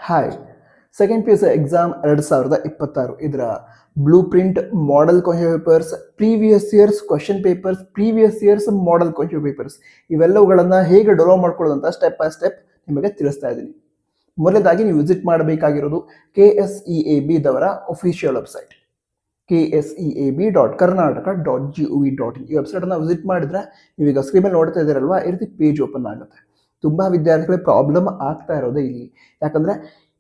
Hi, second P U C exam 2026 ಇದರ blue print model question papers, previous years question papers, previous years model question papers ಇವೆಲ್ಲವುಗಳನ್ನು ಹೇಗೆ develop ಮಾಡ್ಕೊಳ್ಳೋದು ಅಂತ step by step ನಿಮಗೆ ತಿಳಿಸ್ತಾ ಇದ್ದೀನಿ. ಮೊದಲನೇದಾಗಿ ನೀವು ವಿಸಿಟ್ ಮಾಡಬೇಕಾಗಿರೋದು KSEAB ದವರ ಅಫಿಷಿಯಲ್ ವೆಬ್ಸೈಟ್ KSEAB.karnataka.gov.in ಈ ವೆಬ್ಸೈಟನ್ನು ವಿಸಿಟ್ ಮಾಡಿದ್ರೆ ನೀವೀಗ ಸ್ಕ್ರೀನ್ ಮೇಲೆ ನೋಡ್ತಾ ಇದ್ದೀರಲ್ವಾ, ಈ ರೀತಿ ಪೇಜ್ ಓಪನ್ ಆಗುತ್ತೆ. ತುಂಬ ವಿದ್ಯಾರ್ಥಿಗಳಿಗೆ ಪ್ರಾಬ್ಲಮ್ ಆಗ್ತಾ ಇರೋದೇ ಇಲ್ಲಿ. ಯಾಕಂದರೆ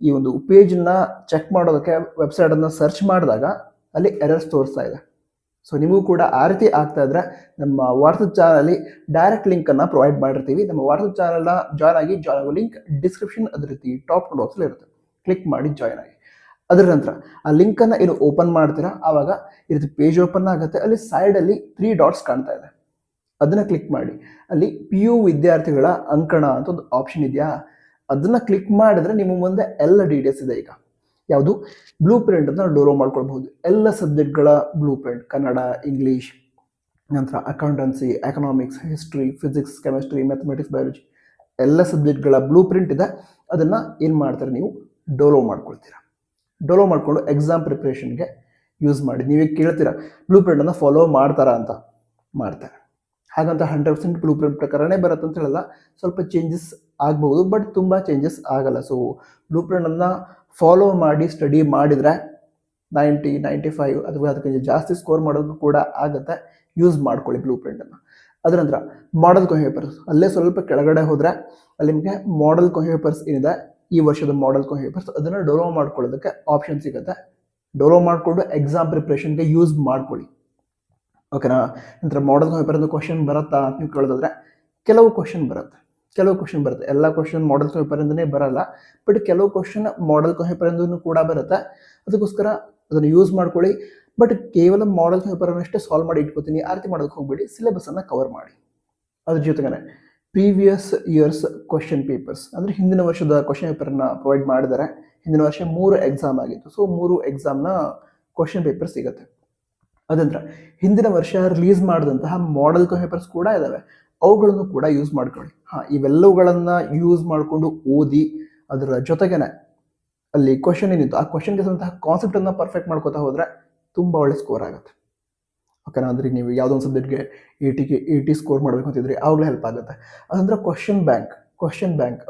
ಈ ಒಂದು ಪೇಜನ್ನ ಚೆಕ್ ಮಾಡೋದಕ್ಕೆ ವೆಬ್ಸೈಟನ್ನು ಸರ್ಚ್ ಮಾಡಿದಾಗ ಅಲ್ಲಿ ಎರರ್ಸ್ ತೋರಿಸ್ತಾ ಇದೆ. ಸೊ ನಿಮಗೂ ಕೂಡ ಆ ರೀತಿ ಆಗ್ತಾ ಇದ್ರೆ ನಮ್ಮ ವಾಟ್ಸಪ್ ಚಾನಲಲ್ಲಿ ಡೈರೆಕ್ಟ್ ಲಿಂಕನ್ನು ಪ್ರೊವೈಡ್ ಮಾಡಿರ್ತೀವಿ. ನಮ್ಮ ವಾಟ್ಸಪ್ ಚಾನಲ್ನ ಜಾಯ್ನ್ ಆಗೋ ಲಿಂಕ್ ಡಿಸ್ಕ್ರಿಪ್ಷನ್ ಅದೇ ರೀತಿ ಟಾಪ್ ಬಾಕ್ಸಲ್ಲಿ ಇರುತ್ತೆ. ಕ್ಲಿಕ್ ಮಾಡಿ ಜಾಯ್ನ್ ಆಗಿ. ಅದರ ನಂತರ ಆ ಲಿಂಕನ್ನು ಏನು ಓಪನ್ ಮಾಡ್ತೀರಾ ಆವಾಗ ಈ ರೀತಿ ಪೇಜ್ ಓಪನ್ ಆಗುತ್ತೆ. ಅಲ್ಲಿ ಸೈಡಲ್ಲಿ 3 ಡಾಟ್ಸ್ ಕಾಣ್ತಾ ಇದೆ, ಅದನ್ನು ಕ್ಲಿಕ್ ಮಾಡಿ. ಅಲ್ಲಿ PU ವಿದ್ಯಾರ್ಥಿಗಳ ಅಂಕಣ ಅಂತ ಒಂದು ಆಪ್ಷನ್ ಇದೆಯಾ, ಅದನ್ನು ಕ್ಲಿಕ್ ಮಾಡಿದ್ರೆ ನಿಮ್ಮ ಮುಂದೆ ಎಲ್ಲ ಡೀಟೇಲ್ಸ್ ಇದೆ. ಈಗ ಯಾವುದು ಬ್ಲೂ ಪ್ರಿಂಟ್ ಅಂತ ಡೌನ್ಲೋಡ್ ಮಾಡ್ಕೊಳ್ಬಹುದು. ಎಲ್ಲ ಸಬ್ಜೆಕ್ಟ್ಗಳ ಬ್ಲೂ ಪ್ರಿಂಟ್, ಕನ್ನಡ, ಇಂಗ್ಲೀಷ್, ನಂತರ accountancy, economics, history, physics, chemistry, mathematics, biology ಎಲ್ಲ ಸಬ್ಜೆಕ್ಟ್ಗಳ ಬ್ಲೂ ಪ್ರಿಂಟ್ ಇದೆ. ಅದನ್ನು ಏನು ಮಾಡ್ತಾರೆ, ನೀವು ಡೌನ್ಲೋಡ್ ಮಾಡ್ಕೊಳ್ತೀರಾ. ಡೌನ್ಲೋಡ್ ಮಾಡಿಕೊಂಡು ಎಕ್ಸಾಮ್ ಪ್ರಿಪ್ರೇಷನ್ಗೆ ಯೂಸ್ ಮಾಡಿ. ನೀವೇ ಕೇಳ್ತೀರಾ ಬ್ಲೂ ಪ್ರಿಂಟನ್ನು ಫಾಲೋ ಮಾಡ್ತಾರಾ ಅಂತ. ಮಾಡ್ತಾರೆ. ಹಾಗಂತ 100% ಬ್ಲೂ ಪ್ರಿಂಟ್ ಪ್ರಕಾರನೇ ಬರುತ್ತೆ ಅಂತ ಹೇಳಲ್ಲ, ಸ್ವಲ್ಪ ಚೇಂಜಸ್ ಆಗ್ಬೋದು, ಬಟ್ ತುಂಬ ಚೇಂಜಸ್ ಆಗಲ್ಲ. ಸೊ ಬ್ಲೂ ಪ್ರಿಂಟನ್ನು ಫಾಲೋ ಮಾಡಿ ಸ್ಟಡಿ ಮಾಡಿದರೆ 90, 95 ಅಥವಾ ಅದಕ್ಕಿಂತ ಜಾಸ್ತಿ ಸ್ಕೋರ್ ಮಾಡೋದು ಕೂಡ ಆಗುತ್ತೆ. ಯೂಸ್ ಮಾಡ್ಕೊಳ್ಳಿ ಬ್ಲೂ ಪ್ರಿಂಟನ್ನು. ಅದರ ನಂತರ ಮಾಡೆಲ್ ಕ್ವೆಶ್ಚನ್ ಪೇಪರ್ಸ್, ಅಲ್ಲೇ ಸ್ವಲ್ಪ ಕೆಳಗಡೆ ಹೋದರೆ ಅಲ್ಲಿ ನಿಮಗೆ ಮಾಡೆಲ್ ಕ್ವೆಶ್ಚನ್ ಪೇಪರ್ಸ್ ಏನಿದೆ, ಈ ವರ್ಷದ ಮಾಡೆಲ್ ಕ್ವೆಶ್ಚನ್ ಪೇಪರ್ಸ್, ಅದನ್ನು ಡೌನ್ಲೋಡ್ ಮಾಡ್ಕೊಳ್ಳೋದಕ್ಕೆ ಆಪ್ಷನ್ ಸಿಗುತ್ತೆ. ಡೌನ್ಲೋಡ್ ಮಾಡಿಕೊಂಡು ಎಕ್ಸಾಮ್ ಪ್ರಿಪ್ರೇಷನ್ಗೆ ಯೂಸ್ ಮಾಡ್ಕೊಳ್ಳಿ. ಓಕೆನಾ. ನಂತರ ಮಾಡೆಲ್ ಕ್ವೆಶ್ಚನ್ ಪೇಪರ್ ಕ್ವಶನ್ ಬರುತ್ತಾ ಅಂತ ನೀವು ಕೇಳೋದಾದ್ರೆ ಕೆಲವು ಕ್ವಶನ್ ಬರುತ್ತೆ. ಎಲ್ಲ ಕ್ವಶನ್ ಮಾಡೆಲ್ ಕ್ವೆಶ್ಚನ್ ಪೇಪರಿಂದನೇ ಬರಲ್ಲ, ಬಟ್ ಕೆಲವು ಕ್ವಶನ್ ಮಾಡೆಲ್ ಕ್ವೆಶ್ಚನ್ ಪೇಪರಿಂದೂ ಕೂಡ ಬರುತ್ತೆ. ಅದಕ್ಕೋಸ್ಕರ ಅದನ್ನು ಯೂಸ್ ಮಾಡ್ಕೊಳ್ಳಿ. ಬಟ್ ಕೇವಲ ಮಾಡೆಲ್ ಕ್ವೆಶ್ಚನ್ ಪೇಪರನ್ನಷ್ಟೇ ಸಾಲ್ವ್ ಮಾಡಿ ಇಟ್ಕೋತೀನಿ ಆ ರೀತಿ ಮಾಡೋದಕ್ಕೆ ಹೋಗ್ಬೇಡಿ. ಸಿಲೆಬಸನ್ನು ಕವರ್ ಮಾಡಿ. ಅದ್ರ ಜೊತೆಗೆ ಪ್ರೀವಿಯಸ್ ಇಯರ್ಸ್ ಕ್ವಶನ್ ಪೇಪರ್ಸ್ ಅಂದರೆ ಹಿಂದಿನ ವರ್ಷದ ಕ್ವಶನ್ ಪೇಪರ್ನ ಪ್ರೊವೈಡ್ ಮಾಡಿದ್ದಾರೆ. ಹಿಂದಿನ ವರ್ಷ 3 ಎಕ್ಸಾಮ್ ಆಗಿತ್ತು. ಸೊ 3 ಎಕ್ಸಾಮ್ನ ಕ್ವಶನ್ ಪೇಪರ್ ಸಿಗುತ್ತೆ. ಅದಂತರ ಹಿಂದಿನ ವರ್ಷ ರಿಲೀಸ್ ಮಾಡಿದಂತಹ ಮಾಡೆಲ್ ಕ್ವೆಶ್ಚನ್ ಪೇಪರ್ಸ್ ಕೂಡ ಇದ್ದಾವೆ, ಅವುಗಳನ್ನು ಕೂಡ ಯೂಸ್ ಮಾಡ್ಕೊಳ್ಳಿ. ಇವೆಲ್ಲವುಗಳನ್ನು ಯೂಸ್ ಮಾಡಿಕೊಂಡು ಓದಿ. ಅದರ ಜೊತೆಗೇನೆ ಅಲ್ಲಿ ಕ್ವಶನ್ ಏನಿತ್ತು ಆ ಕ್ವಶನ್ಗೆ ಸಂತಹ ಕಾನ್ಸೆಪ್ಟನ್ನು ಪರ್ಫೆಕ್ಟ್ ಮಾಡ್ಕೋತಾ ಹೋದರೆ ತುಂಬ ಒಳ್ಳೆ ಸ್ಕೋರ್ ಆಗುತ್ತೆ. ಓಕೆನಾ. ಅಂದರೆ ನೀವು ಯಾವುದೋ ಒಂದು ಸಬ್ಜೆಕ್ಟ್ಗೆ 80 ಸ್ಕೋರ್ ಮಾಡಬೇಕು ಅಂತಿದ್ರೆ ಆವಾಗಲೇ ಹೆಲ್ಪ್ ಆಗುತ್ತೆ. ಅದಂದ್ರೆ ಕ್ವಶನ್ ಬ್ಯಾಂಕ್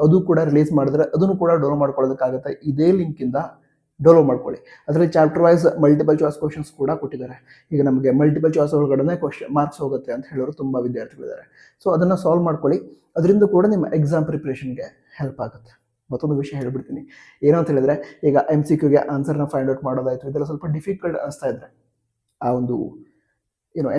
ಅದು ಕೂಡ ರಿಲೀಸ್ ಮಾಡಿದ್ರೆ ಅದನ್ನು ಕೂಡ ಡೌನ್ಲೋಡ್ ಮಾಡ್ಕೊಳ್ಳೋದಕ್ಕಾಗುತ್ತೆ. ಇದೇ ಲಿಂಕಿಂದ ಡೌನ್ಲೋಡ್ ಮಾಡ್ಕೊಳ್ಳಿ. ಅದರಲ್ಲಿ chapter wise multiple choice questions ಕೂಡ ಕೊಟ್ಟಿದ್ದಾರೆ. ಈಗ ನಮಗೆ ಮಲ್ಟಿಪಲ್ ಚಾಯ್ಸ್ ಒಳಗಡೆ ಮಾರ್ಕ್ಸ್ ಹೋಗುತ್ತೆ ಅಂತ ಹೇಳೋರು ತುಂಬ ವಿದ್ಯಾರ್ಥಿಗಳಿದ್ದಾರೆ. ಸೊ ಅದನ್ನು ಸಾಲ್ವ್ ಮಾಡ್ಕೊಳ್ಳಿ. ಅದರಿಂದ ಕೂಡ ನಿಮ್ಮ ಎಕ್ಸಾಮ್ ಪ್ರಿಪ್ರೇಷನ್ಗೆ ಹೆಲ್ಪ್ ಆಗುತ್ತೆ. ಮತ್ತೊಂದು ವಿಷಯ ಹೇಳ್ಬಿಡ್ತೀನಿ. ಏನೋ ಅಂತ ಹೇಳಿದ್ರೆ, ಈಗ MCQಗೆ ಆನ್ಸರ್ನ ಫೈಂಡ್ ಔಟ್ ಮಾಡೋದಾಯಿತು, ಇದೆಲ್ಲ ಸ್ವಲ್ಪ ಡಿಫಿಕಲ್ಟ್ ಅನಿಸ್ತಾ ಇದ್ರೆ ಆ ಒಂದು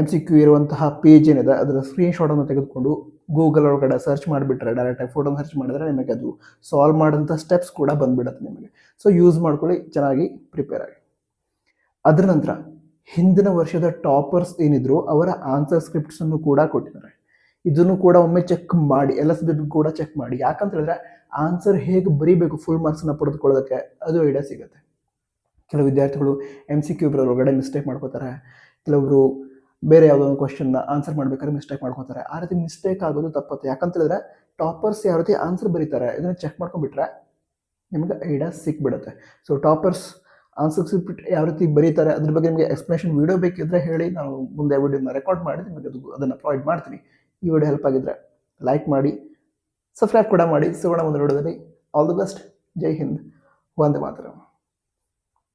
MCQ ಇರುವಂತಹ ಪೇಜ್ ಏನಿದೆ ಅದರ ಸ್ಕ್ರೀನ್ಶಾಟನ್ನು ತೆಗೆದುಕೊಂಡು ಗೂಗಲ್ ಒಳಗಡೆ ಸರ್ಚ್ ಮಾಡಿಬಿಟ್ರೆ, ಡೈರೆಕ್ಟಾಗಿ ಫೋಟೋನ ಸರ್ಚ್ ಮಾಡಿದ್ರೆ ನಿಮಗೆ ಅದು ಸಾಲ್ವ್ ಮಾಡೋಂಥ ಸ್ಟೆಪ್ಸ್ ಕೂಡ ಬಂದುಬಿಡುತ್ತೆ ನಿಮಗೆ. ಸೊ ಯೂಸ್ ಮಾಡ್ಕೊಳ್ಳಿ, ಚೆನ್ನಾಗಿ ಪ್ರಿಪೇರ್ ಆಗಿ. ಅದರ ನಂತರ ಹಿಂದಿನ ವರ್ಷದ ಟಾಪರ್ಸ್ ಏನಿದ್ರು ಅವರ ಆನ್ಸರ್ ಸ್ಕ್ರಿಪ್ಟ್ಸನ್ನು ಕೂಡ ಕೊಟ್ಟಿದ್ದಾರೆ. ಇದನ್ನು ಕೂಡ ಒಮ್ಮೆ ಚೆಕ್ ಮಾಡಿ, ಎಲ್ಲ ಸಬ್ಜೆಕ್ಟ್ ಕೂಡ ಚೆಕ್ ಮಾಡಿ. ಯಾಕಂತ ಹೇಳಿದ್ರೆ ಆನ್ಸರ್ ಹೇಗೆ ಬರೀಬೇಕು ಫುಲ್ ಮಾರ್ಕ್ಸನ್ನು ಪಡೆದುಕೊಳ್ಳೋದಕ್ಕೆ ಅದು ಐಡಿಯಾ ಸಿಗುತ್ತೆ. ಕೆಲವು ವಿದ್ಯಾರ್ಥಿಗಳು MCQ ಒಳಗಡೆ ಮಿಸ್ಟೇಕ್ ಮಾಡ್ಕೋತಾರೆ, ಕೆಲವರು ಬೇರೆ ಯಾವುದೋ ಒಂದು ಕ್ವಶನ್ನ ಆನ್ಸರ್ ಮಾಡ್ಬೇಕಾದ್ರೆ ಮಿಸ್ಟೇಕ್ ಮಾಡ್ಕೋತಾರೆ. ಆ ರೀತಿ ಮಿಸ್ಟೇಕ್ ಆಗೋದು ತಪ್ಪತ್ತೆ. ಯಾಕಂತ ಹೇಳಿದ್ರೆ ಟಾಪರ್ಸ್ ಯಾವ ರೀತಿ ಆನ್ಸರ್ ಬರೀತಾರೆ ಇದನ್ನು ಚೆಕ್ ಮಾಡ್ಕೊಂಡ್ಬಿಟ್ರೆ ನಿಮಗೆ ಐಡಿಯಾ ಸಿಕ್ಬಿಡುತ್ತೆ. ಸೊ ಟಾಪರ್ಸ್ ಆನ್ಸರ್ ಸ್ಕ್ರಿಪ್ಟ್ ಯಾವ ರೀತಿ ಬರೀತಾರೆ ಅದ್ರ ಬಗ್ಗೆ ನಿಮಗೆ ಎಕ್ಸ್ಪ್ಲನೇಷನ್ ವೀಡಿಯೋ ಬೇಕಿದ್ರೆ ಹೇಳಿ, ನಾನು ಮುಂದೆ ವಿಡಿಯೋನ ರೆಕಾರ್ಡ್ ಮಾಡಿ ನಿಮಗೆ ಅದನ್ನು ಪ್ರೊವೈಡ್ ಮಾಡ್ತೀನಿ. ಈ ವಿಡಿಯೋ ಹೆಲ್ಪ್ ಆಗಿದ್ರೆ ಲೈಕ್ ಮಾಡಿ, ಸಬ್ಸ್ಕ್ರೈಬ್ ಕೂಡ ಮಾಡಿ. ಸಿಗೋಣ ಮುಂದೆ ವಿಡಿಯೋದಲ್ಲಿ. All the best. ಜೈ ಹಿಂದ್, ವಂದೇ ಮಾತರಂ.